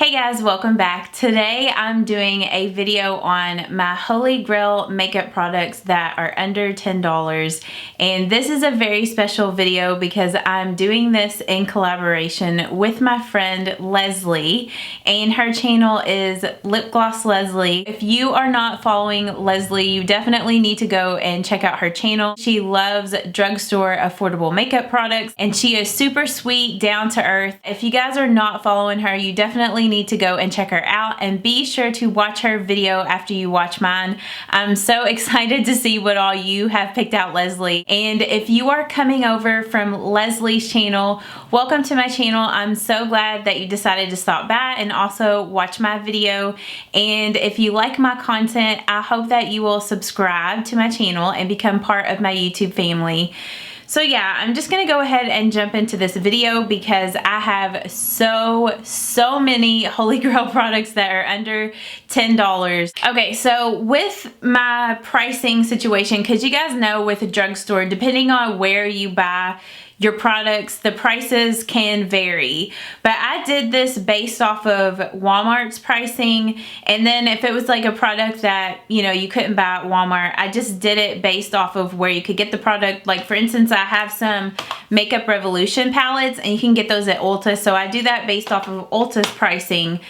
Hey guys, welcome back. Today I'm doing a video on my Holy Grail makeup products that are under $10, and this is a very special video because I'm doing this in collaboration with my friend Leslie, and her channel is LipglossLeslie. If you are not following Leslie, you definitely need to go and check out her channel. She loves drugstore affordable makeup products, and she is super sweet, down to earth. If you guys are not following her, you definitely need to go and check her out, and be sure to watch her video after you watch mine. I'm so excited to see what all you have picked out, Leslie. And if you are coming over from Leslie's channel, welcome to my channel. I'm so glad that you decided to stop by and also watch my video. And if you like my content, I hope that you will subscribe to my channel and become part of my YouTube family. So yeah, I'm just gonna go ahead and jump into this video because I have so many Holy Grail products that are under $10. Okay, so with my pricing situation, because you guys know with a drugstore, depending on where you buy your products, the prices can vary, but I did this based off of Walmart's pricing. And then if it was like a product that you couldn't buy at Walmart, I just did it based off of where you could get the product. Like for instance, I have some Makeup Revolution palettes and you can get those at Ulta, so I do that based off of Ulta's pricing.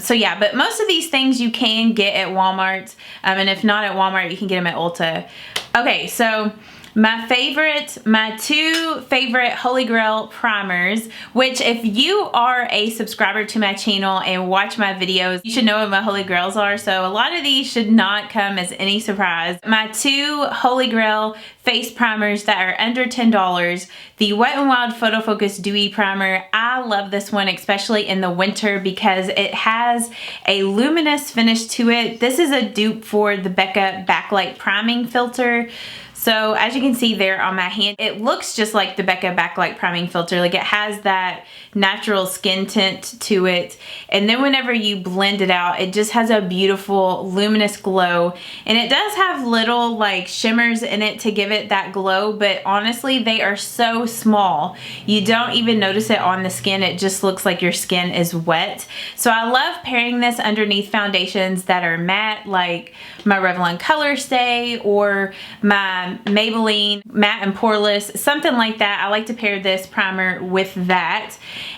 So yeah, but most of these things you can get at Walmart, and if not at Walmart, you can get them at Ulta. Okay, so my two favorite Holy Grail primers, which if you are a subscriber to my channel and watch my videos, you should know what my Holy Grails are. So a lot of these should not come as any surprise. My two Holy Grail face primers that are under $10. The Wet n Wild Photo Focus Dewy Primer. I love this one, especially in the winter because it has a luminous finish to it. This is a dupe for the Becca Backlight Priming Filter. So as you can see there on my hand, it looks just like the Becca Backlight Priming Filter. Like it has that natural skin tint to it. And then whenever you blend it out, it just has a beautiful luminous glow. And it does have little like shimmers in it to give it that glow, but honestly, they are so small. You don't even notice it on the skin. It just looks like your skin is wet. So I love pairing this underneath foundations that are matte, like my Revlon Color Stay or my Maybelline Matte and Poreless, something like that. I like to pair this primer with that.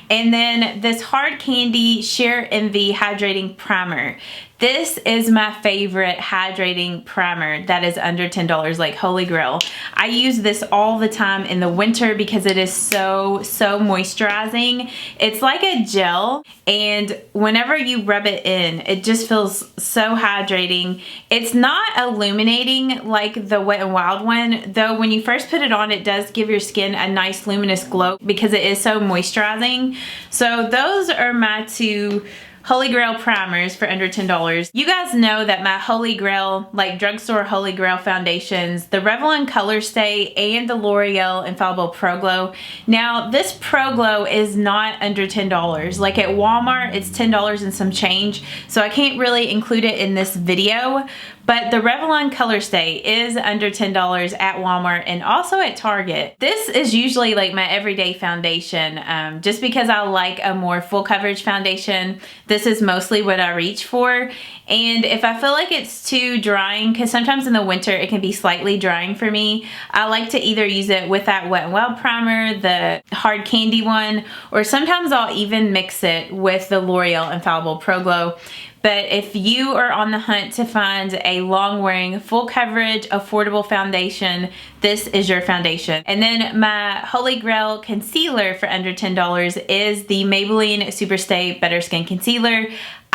And then this Hard Candy Sheer Envy Hydrating Primer. This is my favorite hydrating primer that is under $10, like Holy Grail. I use this all the time in the winter because it is so moisturizing. It's like a gel, and whenever you rub it in, it just feels so hydrating. It's not illuminating like the Wet n Wild one, though when you first put it on, it does give your skin a nice luminous glow because it is so moisturizing. So those are my two Holy Grail primers for under $10. You guys know that my Holy Grail, like drugstore Holy Grail foundations, the Revlon Color Stay and the L'Oreal Infallible Pro Glow. Now this Pro Glow is not under $10. Like at Walmart, it's $10 and some change, so I can't really include it in this video. But the Revlon Color Stay is under $10 at Walmart and also at Target. This is usually like my everyday foundation, just because I like a more full coverage foundation. This is mostly what I reach for. And if I feel like it's too drying, because sometimes in the winter it can be slightly drying for me, I like to either use it with that Wet n Wild primer, the Hard Candy one, or sometimes I'll even mix it with the L'Oreal Infallible Pro Glow. But if you are on the hunt to find a long-wearing, full coverage, affordable foundation, this is your foundation. And then my Holy Grail concealer for under $10 is the Maybelline Superstay Better Skin Concealer.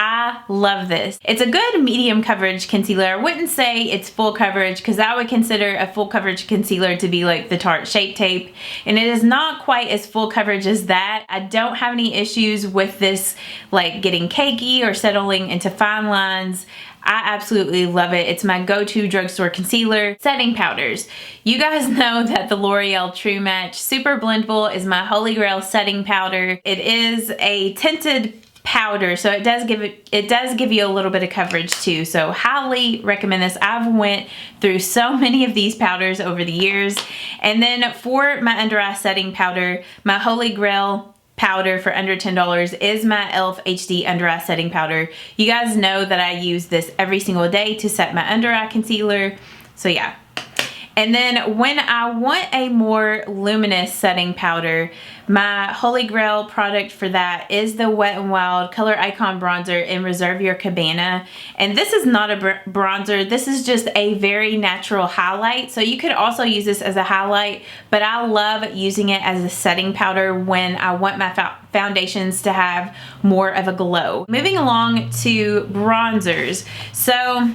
I love this. It's a good medium coverage concealer. I wouldn't say it's full coverage because I would consider a full coverage concealer to be like the Tarte Shape Tape, and it is not quite as full coverage as that. I don't have any issues with this like getting cakey or settling into fine lines. I absolutely love it. It's my go-to drugstore concealer. Setting powders. You guys know that the L'Oreal True Match Super Blendable is my Holy Grail setting powder. It is a tinted powder, so it does give you a little bit of coverage too, so highly recommend this. I've went through so many of these powders over the years. And then for my under eye setting powder, my Holy Grail powder for under $10 is my e.l.f. HD Under Eye Setting Powder. You guys know that I use this every single day to set my under eye concealer. So yeah. And then when I want a more luminous setting powder, my Holy Grail product for that is the Wet n Wild Color Icon Bronzer in Reserve Your Cabana. And this is not a bronzer, this is just a very natural highlight. So you could also use this as a highlight, but I love using it as a setting powder when I want my foundations to have more of a glow. Moving along to bronzers. So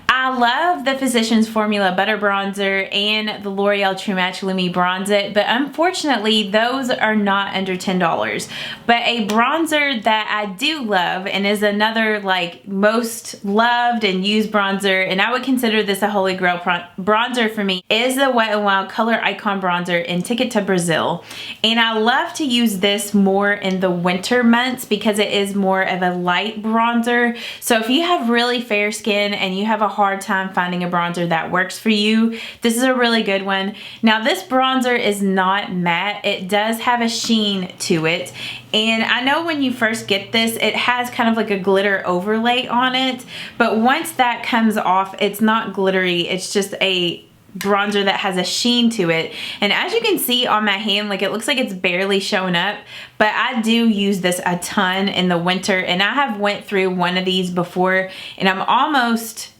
I love the Physicians Formula Butter Bronzer and the L'Oreal True Match Lumi Bronze It, but unfortunately those are not under $10. But a bronzer that I do love and is another like most loved and used bronzer, and I would consider this a Holy Grail bronzer for me, is the Wet n Wild Color Icon Bronzer in Ticket to Brazil. And I love to use this more in the winter months because it is more of a light bronzer. So if you have really fair skin and you have a hard time finding a bronzer that works for you, this is a really good one. Now this bronzer is not matte, it does have a sheen to it, and I know when you first get this it has kind of like a glitter overlay on it, but once that comes off it's not glittery, it's just a bronzer that has a sheen to it. And as you can see on my hand, like it looks like it's barely showing up, but I do use this a ton in the winter, and I have went through one of these before and I'm almost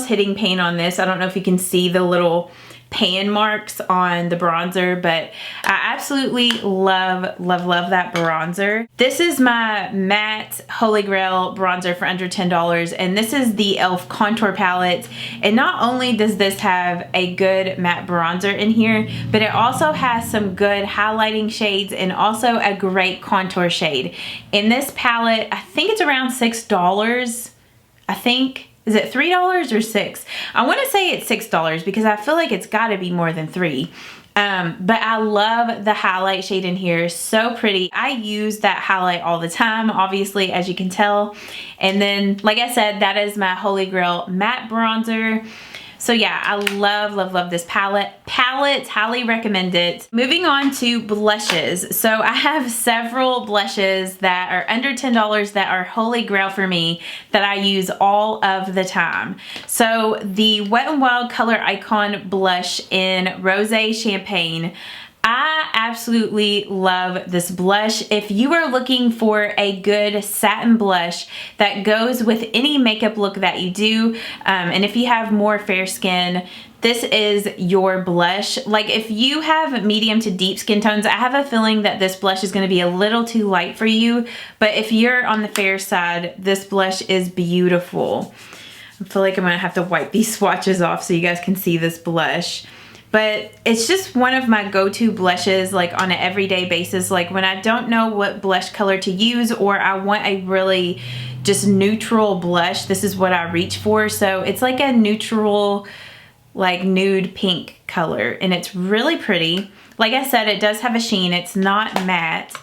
hitting pan on this. I don't know if you can see the little pan marks on the bronzer, but I absolutely love that bronzer. This is my matte Holy Grail bronzer for under $10, and this is the e.l.f. contour palette. And not only does this have a good matte bronzer in here, but it also has some good highlighting shades and also a great contour shade. In this palette, I think it's around $6. I think. Is it $3 or $6? I want to say it's $6 because I feel like it's got to be more than $3. But I love the highlight shade in here. So pretty. I use that highlight all the time, obviously, as you can tell. And then, like I said, that is my Holy Grail matte bronzer. So yeah, I love this palette. Highly recommend it. Moving on to blushes. So I have several blushes that are under $10 that are Holy Grail for me that I use all of the time. So the Wet n Wild Color Icon blush in Rosé Champagne. I absolutely love this blush. If you are looking for a good satin blush that goes with any makeup look that you do, and if you have more fair skin, this is your blush. Like if you have medium to deep skin tones, I have a feeling that this blush is going to be a little too light for you, but if you're on the fair side, this blush is beautiful. I feel like I'm going to have to wipe these swatches off so you guys can see this blush. But it's just one of my go-to blushes, like on an everyday basis. Like when I don't know what blush color to use, or I want a really just neutral blush, this is what I reach for. So it's like a neutral, like nude pink color, and it's really pretty. Like I said, it does have a sheen. It's not matte.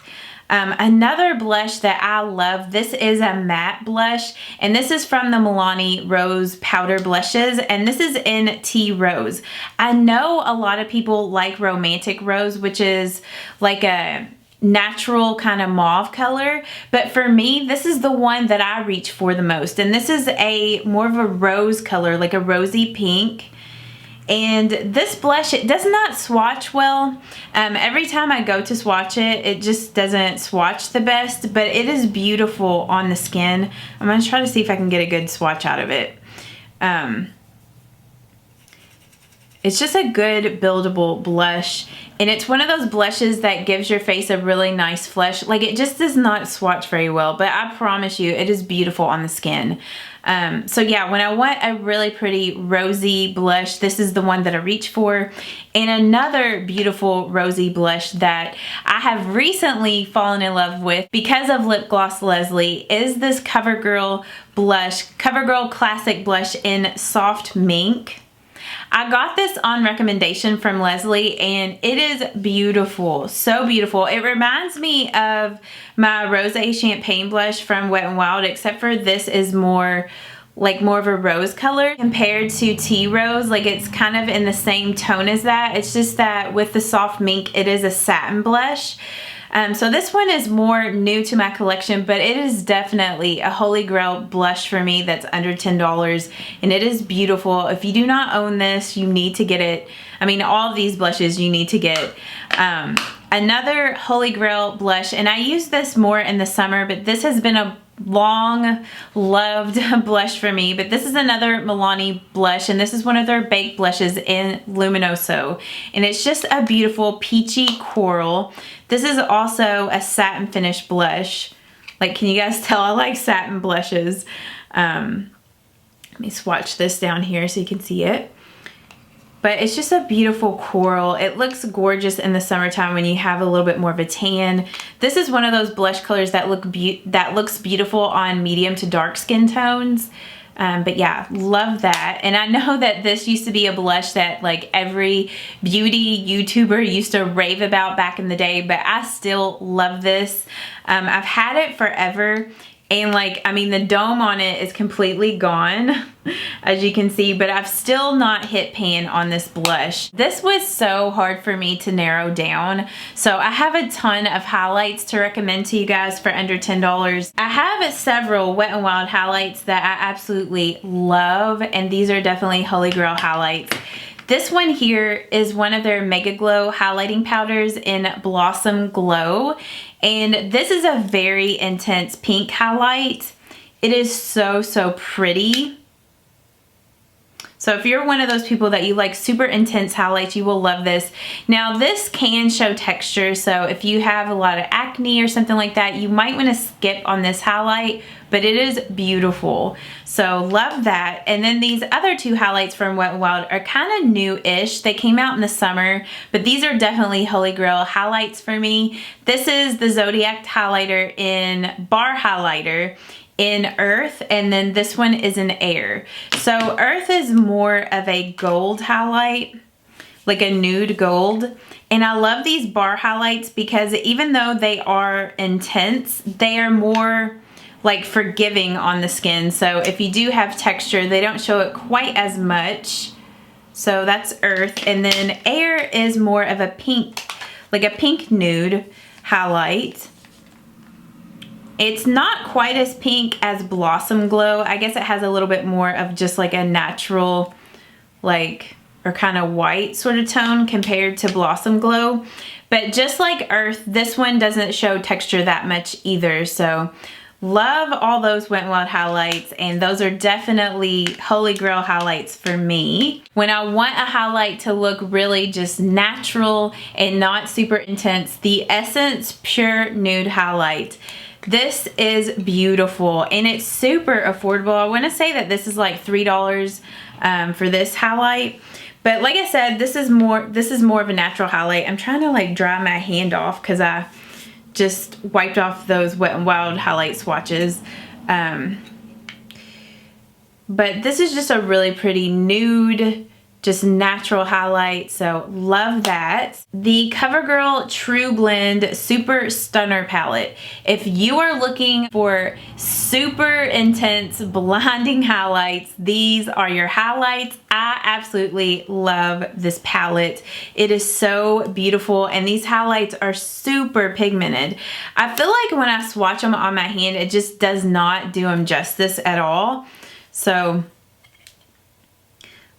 Another blush that I love, this is a matte blush, and this is from the Milani Rose Powder Blushes, and this is in Tea Rose. I know a lot of people like Romantic Rose, which is like a natural kind of mauve color, but for me, this is the one that I reach for the most, and this is a more of a rose color, like a rosy pink. And this blush, it does not swatch well. Every time I go to swatch it, it just doesn't swatch the best, but it is beautiful on the skin. I'm going to try to see if I can get a good swatch out of it. It's just a good buildable blush, and it's one of those blushes that gives your face a really nice flush. Like it just does not swatch very well, but I promise you it is beautiful on the skin. So yeah, when I want a really pretty rosy blush, this is the one that I reach for. And another beautiful rosy blush that I have recently fallen in love with because of LipglossLeslie is this CoverGirl blush, CoverGirl Classic Blush in Soft Mink. I got this on recommendation from Leslie, and it is beautiful, so beautiful. It reminds me of my Rosé Champagne blush from Wet n Wild, except for this is more of a rose color compared to Tea Rose. Like it's kind of in the same tone as that. It's just that with the Soft Mink, it is a satin blush. So this one is more new to my collection, but it is definitely a Holy Grail blush for me that's under $10, and it is beautiful. If you do not own this, you need to get it. I mean, all of these blushes you need to get. Another Holy Grail blush, and I use this more in the summer, but this has been a long loved blush for me, but this is another Milani blush, and this is one of their baked blushes in Luminoso, and it's just a beautiful peachy coral. This is also a satin finish blush. Like, can you guys tell I like satin blushes? Let me swatch this down here so you can see it. But it's just a beautiful coral. It looks gorgeous in the summertime when you have a little bit more of a tan. This is one of those blush colors that looks beautiful on medium to dark skin tones. But yeah, love that. And I know that this used to be a blush that like every beauty YouTuber used to rave about back in the day, but I still love this. I've had it forever. And like, I mean, the dome on it is completely gone, as you can see, but I've still not hit pan on this blush. This was so hard for me to narrow down. So I have a ton of highlights to recommend to you guys for under $10. I have several Wet n Wild highlights that I absolutely love, and these are definitely Holy Grail highlights. This one here is one of their Mega Glow highlighting powders in Blossom Glow. And this is a very intense pink highlight. It is so, so pretty. So if you're one of those people that you like super intense highlights, you will love this. Now this can show texture, so if you have a lot of acne or something like that, you might want to skip on this highlight, but it is beautiful. So love that. And then these other two highlights from Wet n Wild are kind of new-ish. They came out in the summer, but these are definitely Holy Grail highlights for me. This is the Zodiac highlighter in Bar Highlighter in Earth, and then this one is in Air. So Earth is more of a gold highlight, like a nude gold. And I love these bar highlights because even though they are intense, they are more like forgiving on the skin. So if you do have texture, they don't show it quite as much. So that's Earth. And then Air is more of a pink, like a pink nude highlight. It's not quite as pink as Blossom Glow. I guess it has a little bit more of just like a natural, like, or kind of white sort of tone compared to Blossom Glow. But just like Earth, this one doesn't show texture that much either. So love all those Wet n Wild highlights, and those are definitely Holy Grail highlights for me. When I want a highlight to look really just natural and not super intense, the Essence Pure Nude Highlight. This is beautiful and it's super affordable. I want to say that this is like $3 for this highlight. But like I said, this is more of a natural highlight. I'm trying to like dry my hand off because I just wiped off those Wet n Wild highlight swatches. But this is just a really pretty nude, just natural highlight, so love that. The CoverGirl True Blend Super Stunner Palette. If you are looking for super intense blinding highlights, these are your highlights. I absolutely love this palette. It is so beautiful, and these highlights are super pigmented. I feel like when I swatch them on my hand, it just does not do them justice at all. So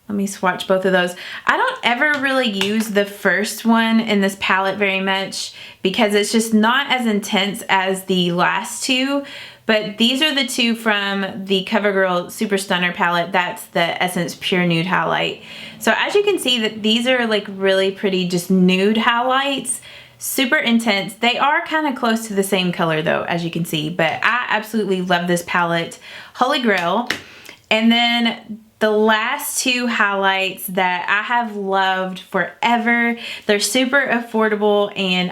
let me swatch both of those. I don't ever really use the first one in this palette very much because it's just not as intense as the last two. But these are the two from the CoverGirl Super Stunner palette. That's the Essence Pure Nude Highlight. So as you can see, that these are like really pretty just nude highlights. Super intense. They are kind of close to the same color though, as you can see. But I absolutely love this palette. Holy Grail. And then the last two highlights that I have loved forever. They're super affordable, and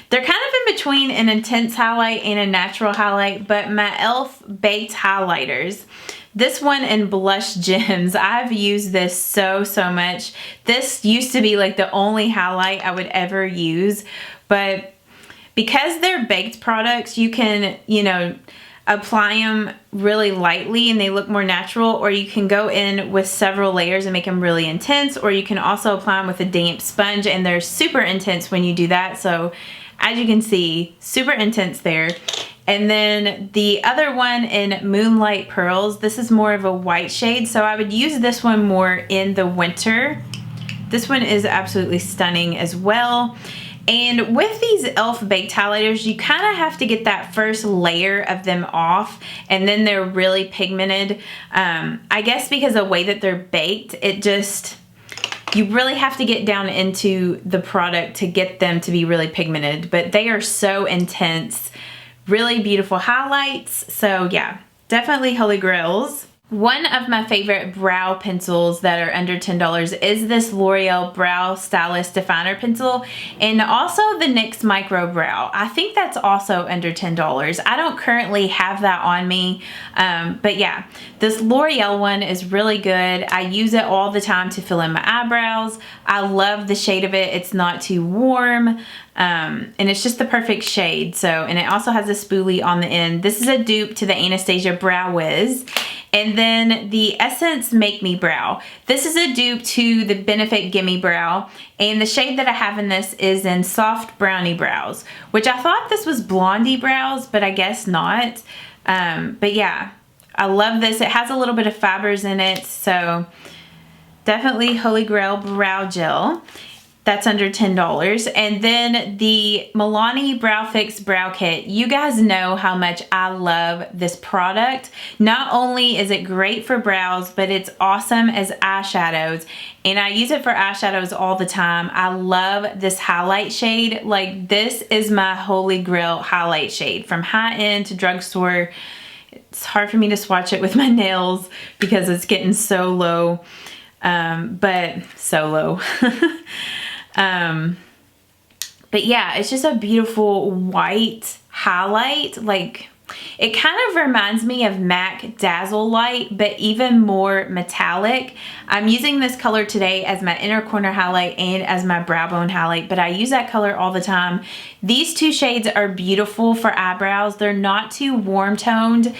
they're kind of in between an intense highlight and a natural highlight, but my e.l.f. Baked Highlighters. This one in Blush Gems. I've used this so much. This used to be like the only highlight I would ever use, but because they're baked products, you can, you know, apply them really lightly and they look more natural, or you can go in with several layers and make them really intense, or you can also apply them with a damp sponge and they're super intense when you do that. So as you can see, super intense there. And then the other one in Moonlight Pearls, this is more of a white shade, so I would use this one more in the winter. This one is absolutely stunning as well. And with these e.l.f. baked highlighters, you kind of have to get that first layer of them off, and then they're really pigmented. I guess because the way that they're baked, it just, you really have to get down into the product to get them to be really pigmented, but they are so intense. Really beautiful highlights. So yeah, definitely Holy Grails. One of my favorite brow pencils that are under $10 is this L'Oreal Brow Stylist Definer Pencil, and also the NYX Micro Brow. I think that's also under $10. I don't currently have that on me, but yeah, this L'Oreal one is really good. I use it all the time to fill in my eyebrows. I love the shade of it. It's not too warm. And it's just the perfect shade. So, and it also has a spoolie on the end. This is a dupe to the Anastasia Brow Wiz. And then the Essence Make Me Brow. This is a dupe to the Benefit Gimme Brow. And the shade that I have in this is in Soft Brownie Brows, which I thought this was Blondie Brows, but I guess not. But yeah, I love this. It has a little bit of fibers in it. So definitely Holy Grail Brow Gel. That's under $10. And then the Milani Brow Fix Brow Kit. You guys know how much I love this product. Not only is it great for brows, but it's awesome as eyeshadows. And I use it for eyeshadows all the time. I love this highlight shade. Like, this is my Holy Grail highlight shade. From high-end to drugstore. It's hard for me to swatch it with my nails because it's getting so low. But so low. But yeah, it's just a beautiful white highlight. Like, it kind of reminds me of MAC Dazzle Light, but even more metallic. I'm using this color today as my inner corner highlight and as my brow bone highlight, but I use that color all the time. These two shades are beautiful for eyebrows. They're not too warm toned,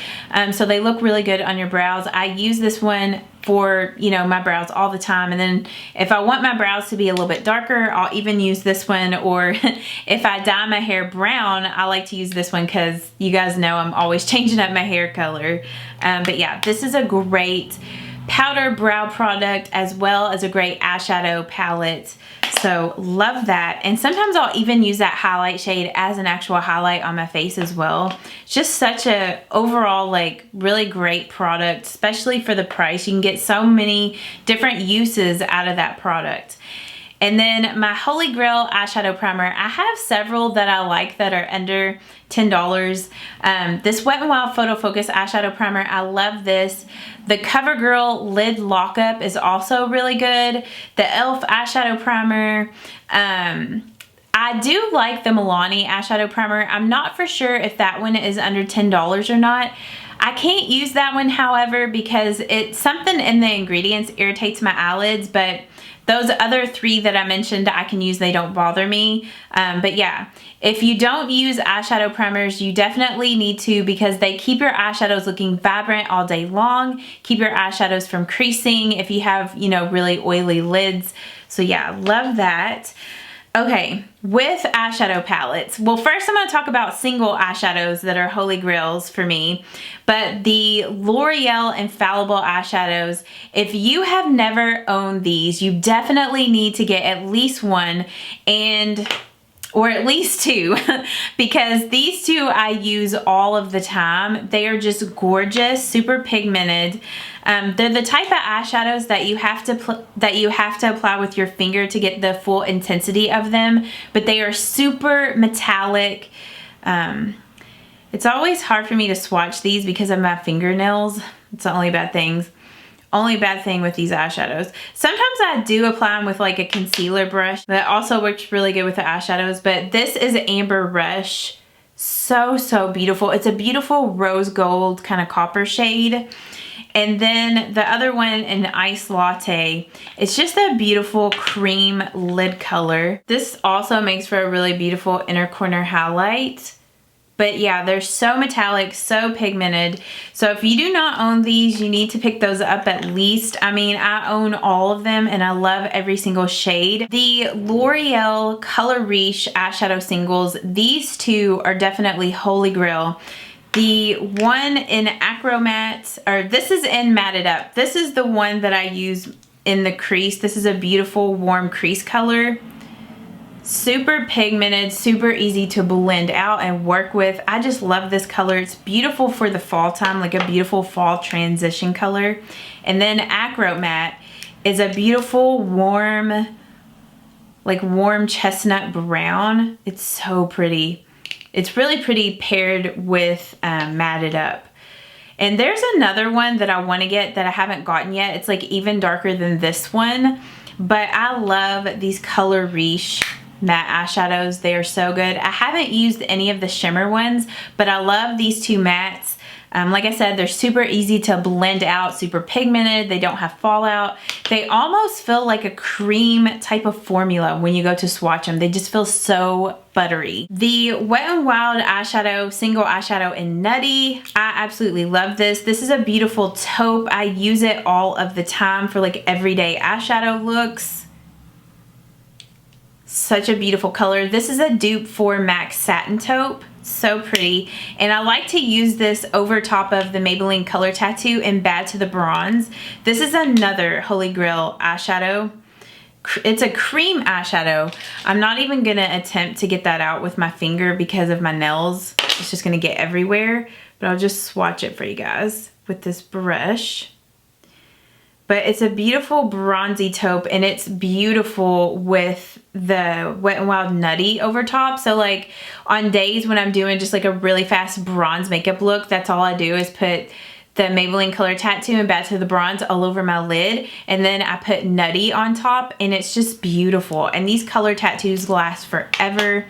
so they look really good on your brows. I use this one for, you know, my brows all the time, and then if I want my brows to be a little bit darker, I'll even use this one, or if I dye my hair brown, I like to use this one because you guys know I'm always changing up my hair color. But yeah, this is a great powder brow product as well as a great eyeshadow palette. So love that. And sometimes I'll even use that highlight shade as an actual highlight on my face as well. Just such a overall, like, really great product, especially for the price. You can get so many different uses out of that product. And then my Holy Grail eyeshadow primer. I have several that I like that are under $10. This Wet n Wild Photo Focus eyeshadow primer, I love this. The CoverGirl Lid Lockup is also really good. The e.l.f. eyeshadow primer. I do like the Milani eyeshadow primer. I'm not for sure if that one is under $10 or not. I can't use that one, however, because it's something in the ingredients irritates my eyelids, but those other three that I mentioned I can use, they don't bother me. But yeah, if you don't use eyeshadow primers, you definitely need to, because they keep your eyeshadows looking vibrant all day long, keep your eyeshadows from creasing if you have, you know, really oily lids. So yeah, love that. Okay, with eyeshadow palettes. Well, first I'm going to talk about single eyeshadows that are Holy Grails for me. But the L'Oreal Infallible eyeshadows, if you have never owned these, you definitely need to get at least one, or at least two, because these two I use all of the time. They are just gorgeous, super pigmented. They're the type of eyeshadows that you have to apply with your finger to get the full intensity of them, but they are super metallic. It's always hard for me to swatch these because of my fingernails. It's the only bad thing with these eyeshadows. Sometimes I do apply them with like a concealer brush. That also works really good with the eyeshadows, but this is Amber Rush. So beautiful. It's a beautiful rose gold kind of copper shade. And then the other one, an Ice Latte. It's just a beautiful cream lid color. This also makes for a really beautiful inner corner highlight. But yeah, they're so metallic, so pigmented. So if you do not own these, you need to pick those up at least. I mean, I own all of them and I love every single shade. The L'Oreal Color Riche eyeshadow singles, these two are definitely holy grail. The one in Acro Matte, or this is in Matted Up. This is the one that I use in the crease. This is a beautiful warm crease color. Super pigmented, super easy to blend out and work with. I just love this color. It's beautiful for the fall time, like a beautiful fall transition color. And then Acro Matte is a beautiful warm, like warm chestnut brown. It's so pretty. It's really pretty paired with Matted Up. And there's another one that I want to get that I haven't gotten yet. It's like even darker than this one. But I love these Color Riche matte eyeshadows. They are so good. I haven't used any of the shimmer ones, but I love these two mattes. Like I said, they're super easy to blend out, super pigmented. They don't have fallout. They almost feel like a cream type of formula when you go to swatch them. They just feel so buttery. The Wet n Wild eyeshadow, single eyeshadow in Nutty. I absolutely love this. This is a beautiful taupe. I use it all of the time for like everyday eyeshadow looks. Such a beautiful color. This is a dupe for MAC Satin Taupe. So pretty. And I like to use this over top of the Maybelline Color Tattoo in Bad to the Bronze. This is another Holy Grail eyeshadow. It's a cream eyeshadow. I'm not even gonna attempt to get that out with my finger because of my nails. It's just gonna get everywhere. But I'll just swatch it for you guys with this brush. But it's a beautiful bronzy taupe, and it's beautiful with the Wet n Wild Nutty over top. So like on days when I'm doing just like a really fast bronze makeup look, that's all I do is put the Maybelline Color Tattoo and Bad to the Bronze all over my lid, and then I put Nutty on top, and it's just beautiful. And these color tattoos last forever.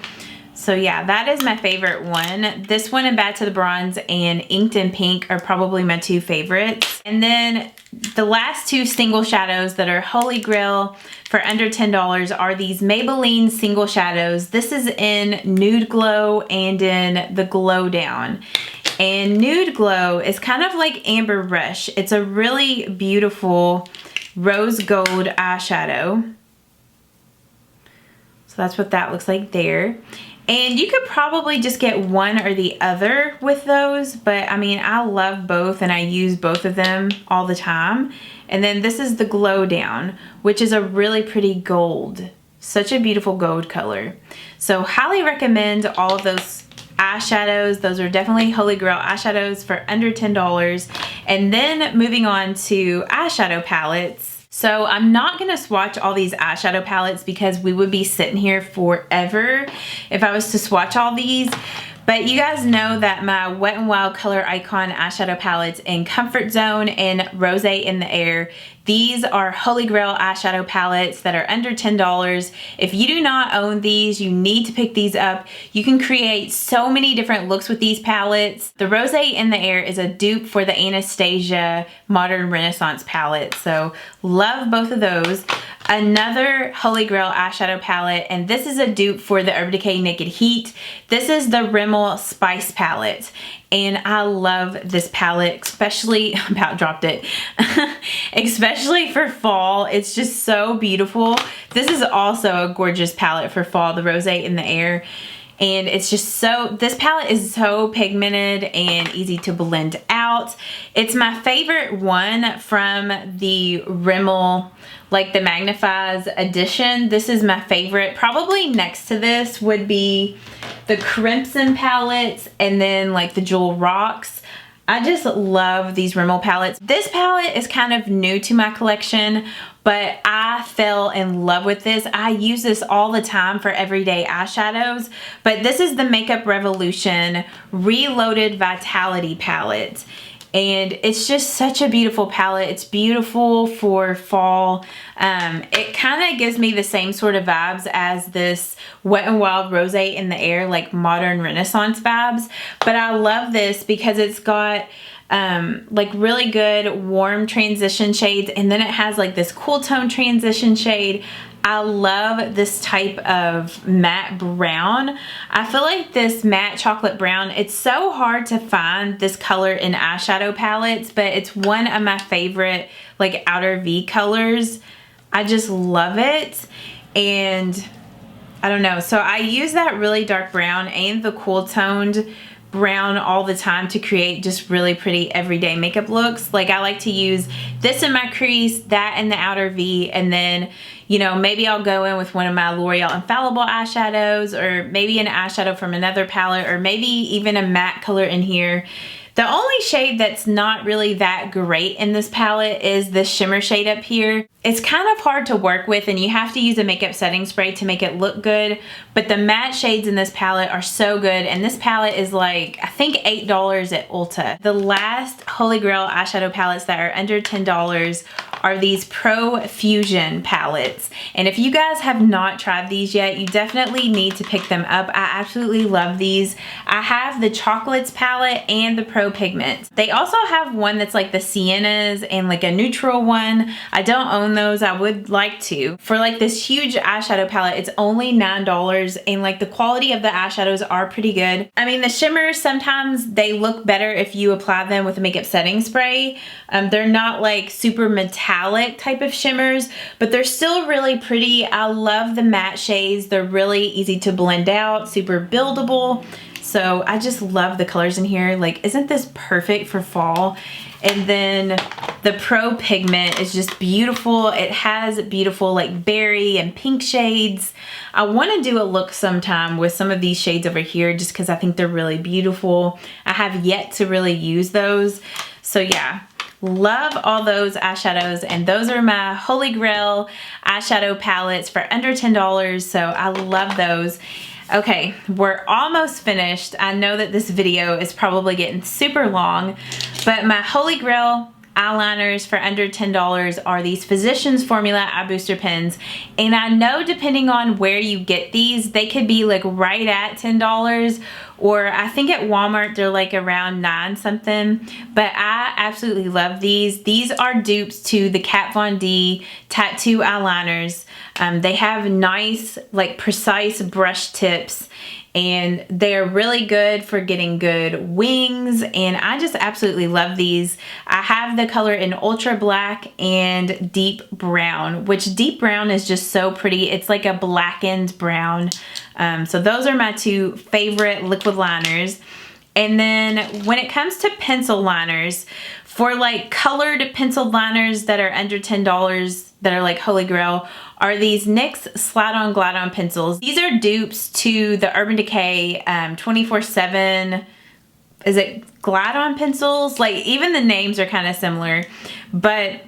So yeah, that is my favorite one. This one and Bad to the Bronze and Inked in Pink are probably my two favorites. And then the last two single shadows that are Holy Grail for under $10 are these Maybelline single shadows. This is in Nude Glow and in the Glow Down. And Nude Glow is kind of like Amber Rush. It's a really beautiful rose gold eyeshadow. So that's what that looks like there. And you could probably just get one or the other with those, but I mean, I love both and I use both of them all the time. And then this is the Glow Down, which is a really pretty gold. Such a beautiful gold color. So highly recommend all of those eyeshadows. Those are definitely Holy Grail eyeshadows for under $10. And then moving on to eyeshadow palettes. So I'm not going to swatch all these eyeshadow palettes because we would be sitting here forever if I was to swatch all these. But you guys know that my Wet n Wild Color Icon eyeshadow palettes in Comfort Zone and Rosé in the Air, these are Holy Grail eyeshadow palettes that are under $10. If you do not own these, you need to pick these up. You can create so many different looks with these palettes. The Rosé in the Air is a dupe for the Anastasia Modern Renaissance palette, so love both of those. Another Holy Grail eyeshadow palette, and this is a dupe for the Urban Decay Naked Heat. This is the Rimmel Spice palette, and I love this palette, especially, about dropped it, especially for fall. It's just so beautiful. This is also a gorgeous palette for fall, the Rosé in the Air. And it's just so, this palette is so pigmented and easy to blend out. It's my favorite one from the Rimmel, like the Magnifies edition. This is my favorite. Probably next to this would be the Crimson palettes and then like the Jewel Rocks. I just love these Rimmel palettes. This palette is kind of new to my collection, but I fell in love with this. I use this all the time for everyday eyeshadows, but this is the Makeup Revolution Reloaded Vitality palette. And it's just such a beautiful palette. It's beautiful for fall. It kind of gives me the same sort of vibes as this Wet n Wild Rosé in the Air, like modern Renaissance vibes. But I love this because it's got like really good warm transition shades, and then it has like this cool tone transition shade. I love this type of matte brown. I feel like this matte chocolate brown, it's so hard to find this color in eyeshadow palettes, but it's one of my favorite like outer V colors. I just love it. And I don't know, so I use that really dark brown and the cool toned brown all the time to create just really pretty everyday makeup looks. Like I like to use this in my crease, that in the outer V, and then, you know, maybe I'll go in with one of my L'Oreal Infallible eyeshadows, or maybe an eyeshadow from another palette, or maybe even a matte color in here. The only shade that's not really that great in this palette is this shimmer shade up here. It's kind of hard to work with and you have to use a makeup setting spray to make it look good, but the matte shades in this palette are so good, and this palette is like, I think $8 at Ulta. The last Holy Grail eyeshadow palettes that are under $10 are these Pro Fusion palettes. And if you guys have not tried these yet, you definitely need to pick them up. I absolutely love these. I have the Chocolates palette and the Pro Pigment. They also have one that's like the Siennas and like a neutral one. I don't own those. I would like to. For like this huge eyeshadow palette, it's only $9, and like the quality of the eyeshadows are pretty good. I mean, the shimmers, sometimes they look better if you apply them with a makeup setting spray. They're not like super metallic type of shimmers, but they're still really pretty. I love the matte shades. They're really easy to blend out, super buildable. So I just love the colors in here. Like, isn't this perfect for fall? And then the Pro Pigment is just beautiful. It has beautiful like berry and pink shades. I want to do a look sometime with some of these shades over here just because I think they're really beautiful. I have yet to really use those. So yeah, love all those eyeshadows, and those are my Holy Grail eyeshadow palettes for under $10. So I love those. Okay, we're almost finished. I know that this video is probably getting super long, but my Holy Grail eyeliners for under $10 are these Physicians Formula Eye Booster Pens. And I know depending on where you get these, they could be like right at $10, or I think at Walmart they're like around $9 something, but I absolutely love these. These are dupes to the Kat Von D tattoo eyeliners. They have nice like precise brush tips, and they're really good for getting good wings, and I just absolutely love these. I have the color in Ultra Black and Deep Brown, which Deep Brown is just so pretty. It's like a blackened brown. So those are my two favorite liquid liners. And then when it comes to pencil liners, for like colored pencil liners that are under $10 that are like Holy Grail, are these NYX Slide On Glide On pencils. These are dupes to the Urban Decay 24/7, is it Glide On pencils? Like even the names are kind of similar, but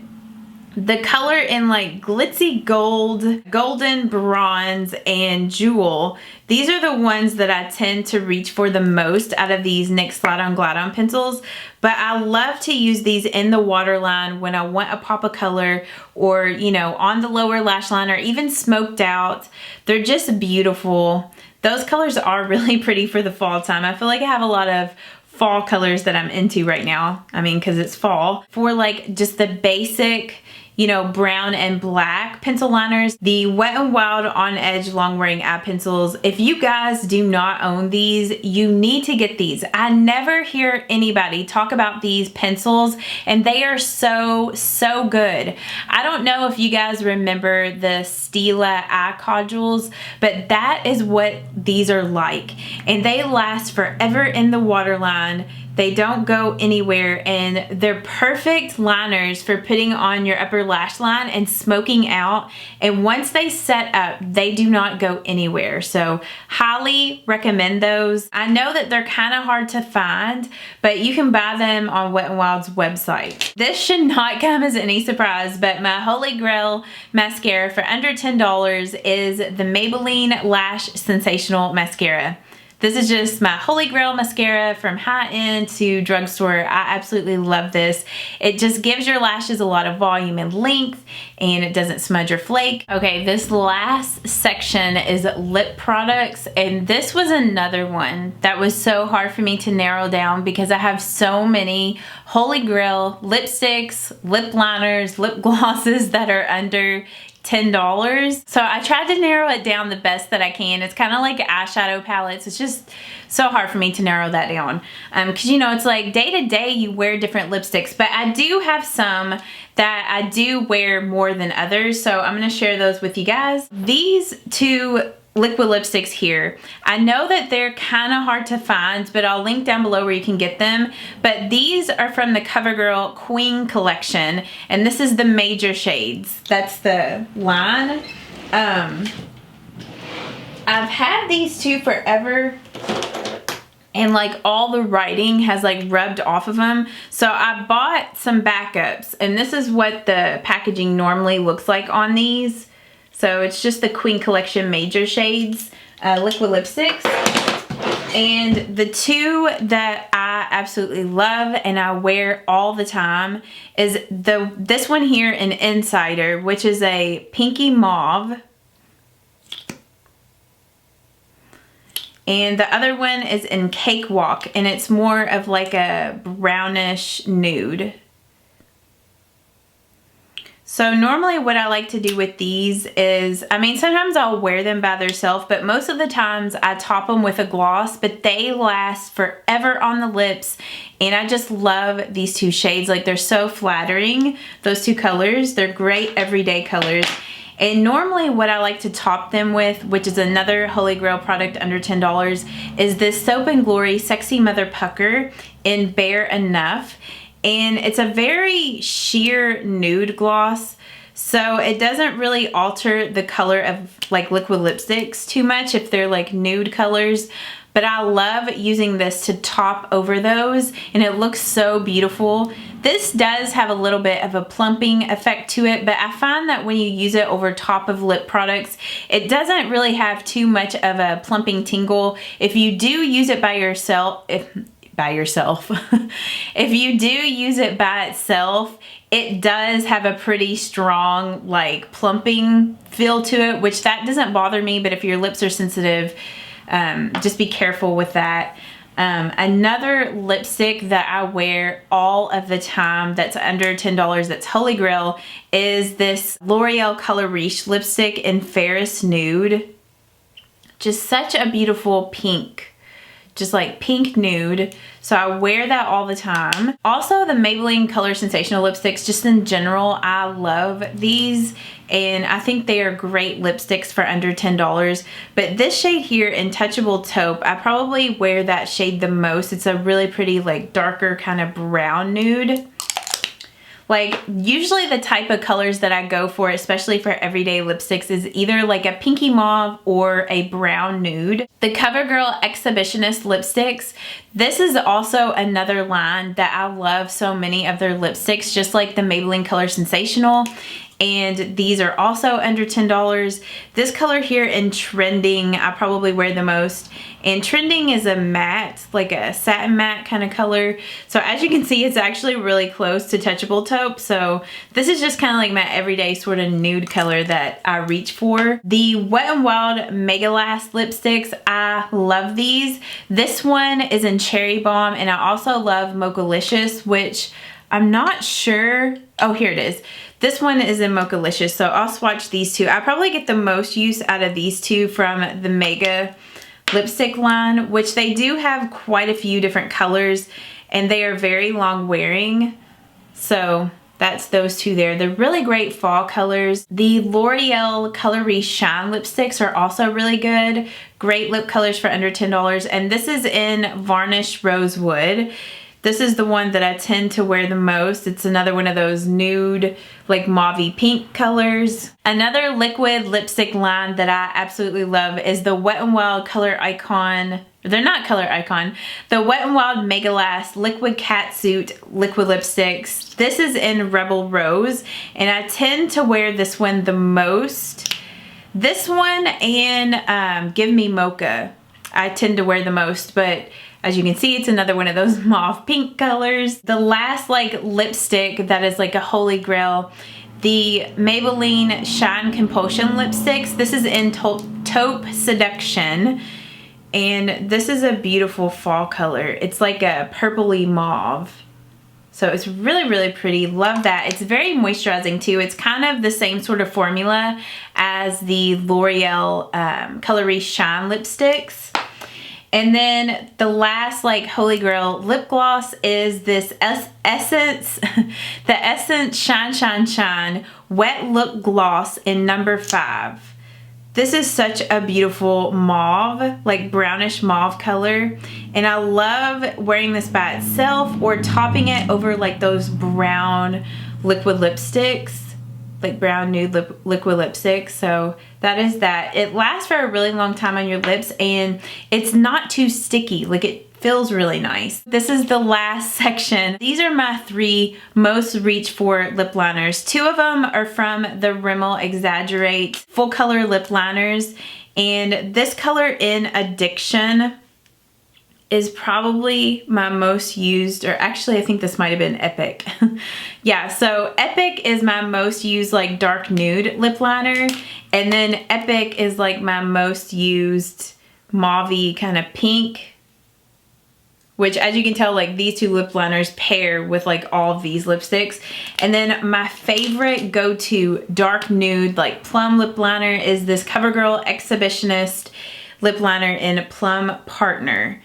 the color in like glitzy gold, golden bronze, and jewel, these are the ones that I tend to reach for the most out of these NYX Slide On Glide On pencils. But I love to use these in the waterline when I want a pop of color, or you know, on the lower lash line, or even smoked out. They're just beautiful. Those colors are really pretty for the fall time. I feel like I have a lot of fall colors that I'm into right now. I mean, because it's fall. For like just the basic, you know, brown and black pencil liners, the Wet n Wild On Edge Long Wearing Eye Pencils. If you guys do not own these, you need to get these. I never hear anybody talk about these pencils, and they are so, so good. I don't know if you guys remember the Stila eye cadules, but that is what these are like. And they last forever in the waterline. They don't go anywhere, and they're perfect liners for putting on your upper lash line and smoking out. And once they set up, they do not go anywhere. So highly recommend those. I know that they're kind of hard to find, but you can buy them on Wet n Wild's website. This should not come as any surprise, but my Holy Grail mascara for under $10 is the Maybelline Lash Sensational Mascara. This is just my Holy Grail mascara from high-end to drugstore. I absolutely love this. It just gives your lashes a lot of volume and length, and it doesn't smudge or flake. Okay, this last section is lip products, and this was another one that was so hard for me to narrow down because I have so many Holy Grail lipsticks, lip liners, lip glosses that are under $10. So I tried to narrow it down the best that I can. It's kind of like eyeshadow palettes. It's just so hard for me to narrow that down. Because you know, it's like day to day you wear different lipsticks, but I do have some that I do wear more than others. So I'm going to share those with you guys. These two liquid lipsticks here, I know that they're kind of hard to find, but I'll link down below where you can get them. But these are from the CoverGirl Queen collection, and this is the major shades. That's the line. I've had these two forever, and like all the writing has like rubbed off of them. So I bought some backups, and this is what the packaging normally looks like on these. So it's just the Queen Collection Major Shades liquid lipsticks. And the two that I absolutely love and I wear all the time is this one here in Insider, which is a pinky mauve. And the other one is in Cakewalk, and it's more of like a brownish nude. So normally what I like to do with these is, I mean, sometimes I'll wear them by themselves, but most of the times I top them with a gloss, but they last forever on the lips. And I just love these two shades. Like, they're so flattering, those two colors. They're great everyday colors. And normally what I like to top them with, which is another Holy Grail product under $10, is this Soap & Glory Sexy Mother Pucker in Bare Enough. And it's a very sheer nude gloss, so it doesn't really alter the color of like liquid lipsticks too much if they're like nude colors. But I love using this to top over those, and it looks so beautiful. This does have a little bit of a plumping effect to it, but I find that when you use it over top of lip products, it doesn't really have too much of a plumping tingle. If you do use it by yourself, if you do use it by itself, it does have a pretty strong like plumping feel to it, which that doesn't bother me, but if your lips are sensitive, just be careful with that. Another lipstick that I wear all of the time that's under $10, that's Holy Grail, is this L'Oreal Color Riche lipstick in Ferris Nude. Just such a beautiful pink. Just like pink nude. So I wear that all the time. Also, the Maybelline Color Sensational lipsticks, just in general, I love these. And I think they are great lipsticks for under $10. But this shade here in Touchable Taupe, I probably wear that shade the most. It's a really pretty like darker kind of brown nude. Like, usually the type of colors that I go for, especially for everyday lipsticks, is either like a pinky mauve or a brown nude. The CoverGirl Exhibitionist lipsticks, this is also another line that I love so many of their lipsticks, just like the Maybelline Color Sensational. And these are also under $10. This color here in Trending, I probably wear the most. And Trending is a matte, like a satin matte kind of color. So as you can see, it's actually really close to Touchable Taupe. So this is just kind of like my everyday sort of nude color that I reach for. The Wet n Wild Mega Last lipsticks, I love these. This one is in Cherry Bomb, and I also love Mochalicious, which I'm not sure. Oh, here it is. This one is in Mochalicious, so I'll swatch these two. I probably get the most use out of these two from the Mega lipstick line, which they do have quite a few different colors, and they are very long wearing. So that's those two there. They're really great fall colors. The L'Oreal Color Riche Shine lipsticks are also really good. Great lip colors for under $10. And this is in Varnished Rosewood. This is the one that I tend to wear the most. It's another one of those nude, like mauvey pink colors. Another liquid lipstick line that I absolutely love is the Wet n Wild Color Icon. They're not Color Icon. The Wet n Wild Mega Last Liquid Catsuit liquid lipsticks. This is in Rebel Rose, and I tend to wear this one the most. This one and Give Me Mocha I tend to wear the most, but as you can see, it's another one of those mauve pink colors. The last like lipstick that is like a Holy Grail, the Maybelline Shine Compulsion lipsticks. This is in Taupe Seduction, and this is a beautiful fall color. It's like a purpley mauve. So it's really, really pretty. Love that. It's very moisturizing too. It's kind of the same sort of formula as the L'Oreal Coloris Shine lipsticks. And then the last like Holy Grail lip gloss is this Essence, the Essence Shine Shine Shine Wet Look Gloss in number 5. This is such a beautiful mauve, like brownish mauve color. And I love wearing this by itself or topping it over like those brown liquid lipsticks, like brown nude liquid lipsticks. So that is that. It lasts for a really long time on your lips and it's not too sticky. Like it feels really nice. This is the last section. These are my 3 most reach for lip liners. 2 of them are from the Rimmel Exaggerate full color lip liners. And this color in Addiction is probably my most used, or actually I think this might have been Epic. Yeah, so Epic is my most used like dark nude lip liner. And then Epic is like my most used mauve-y kind of pink, which as you can tell, like these 2 lip liners pair with like all of these lipsticks. And then my favorite go-to dark nude like plum lip liner is this CoverGirl Exhibitionist lip liner in Plum Partner.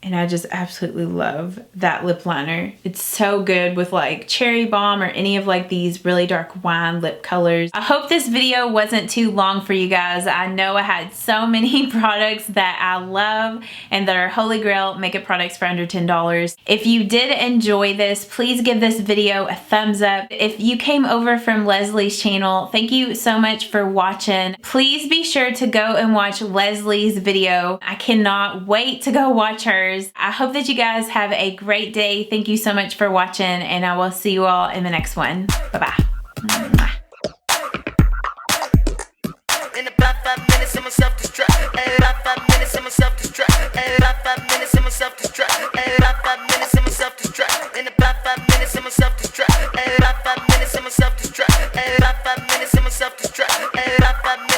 And I just absolutely love that lip liner. It's so good with like Cherry Bomb or any of like these really dark wine lip colors. I hope this video wasn't too long for you guys. I know I had so many products that I love and that are Holy Grail makeup products for under $10. If you did enjoy this, please give this video a thumbs up. If you came over from Leslie's channel, thank you so much for watching. Please be sure to go and watch Leslie's video. I cannot wait to go watch hers. I hope that you guys have a great day. Thank you so much for watching, and I will see you all in the next one. Bye-bye. In about 5 minutes, I'ma self-destruct. About 5 minutes, I'ma self-destruct. About 5 minutes, I'ma self-destruct. About 5 minutes, I'ma self-destruct. In about 5 minutes, I'ma self-destruct. About 5 minutes, I'ma self-destruct. About 5 minutes, I'ma self-destruct. About 5 minutes.